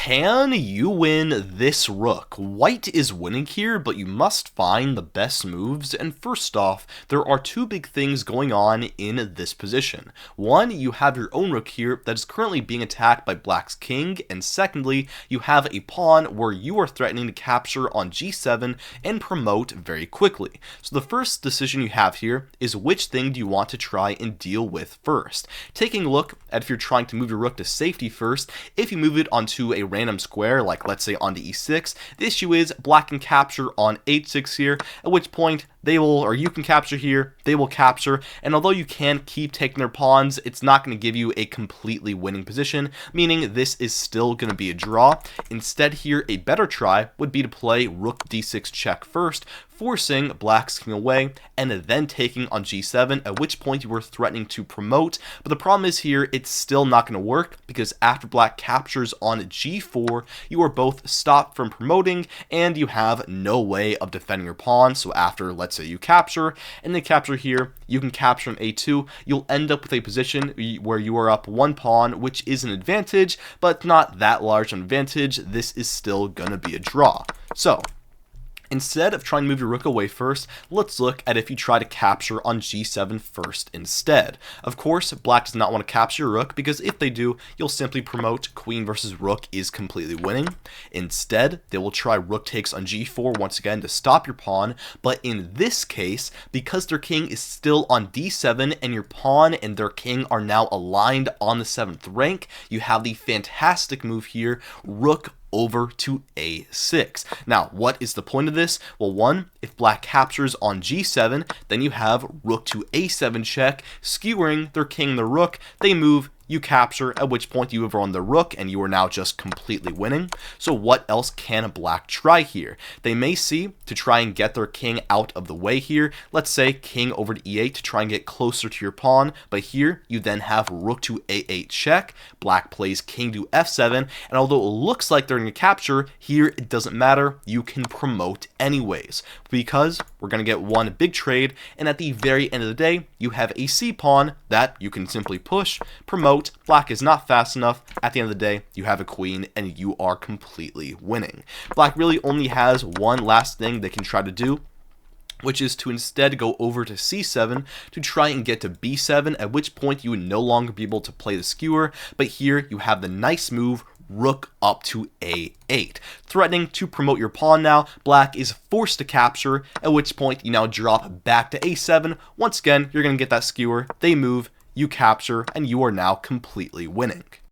Can you win this rook? White is winning here, but you must find the best moves, and first off, there are two big things going on in this position. One, you have your own rook here that is currently being attacked by black's king, and secondly, you have a pawn where you are threatening to capture on g7 and promote very quickly. So the first decision you have here is which thing do you want to try and deal with first. Taking a look at if you're trying to move your rook to safety first, if you move it onto a random square, like let's say onto e6, the issue is black can capture on h6 here, at which point they will, or you can capture here, they will capture, and although you can keep taking their pawns, it's not going to give you a completely winning position, meaning this is still going to be a draw. Instead here, a better try would be to play rook d6 check first, forcing black's king away, and then taking on g7, at which point you were threatening to promote. But the problem is here, it's still not going to work, because after black captures on g4, you are both stopped from promoting, and you have no way of defending your pawn. So after, let's say you capture, and they capture here, you can capture on a2, you'll end up with a position where you are up one pawn, which is an advantage, but not that large an advantage. This is still going to be a draw. So instead of trying to move your rook away first, let's look at if you try to capture on g7 first instead. Of course, black does not want to capture your rook, because if they do, you'll simply promote queen versus rook is completely winning. Instead, they will try rook takes on g4 once again to stop your pawn, but in this case, because their king is still on d7 and your pawn and their king are now aligned on the 7th rank, you have the fantastic move here, rook over to a6. Now, what is the point of this? Well, one, if black captures on g7, then you have rook to a7 check, skewering their king and the rook. They move, you capture, at which point you have won the rook and you are now just completely winning. So what else can black try here? They may see to try and get their king out of the way here. Let's say king over to e8 to try and get closer to your pawn, but here you then have rook to a8 check. Black plays king to f7, and although it looks like they're going to capture, here it doesn't matter. You can promote anyways, because we're going to get one big trade, and at the very end of the day, you have a c pawn that you can simply push, promote. Black is not fast enough. At the end of the day, you have a queen and you are completely winning. Black really only has one last thing they can try to do, which is to instead go over to c7 to try and get to b7, at which point you would no longer be able to play the skewer, but here you have the nice move, rook up to a8, threatening to promote your pawn. Now black is forced to capture, at which point you now drop back to a7. Once again, you're going to get that skewer, they move, you capture, and you are now completely winning.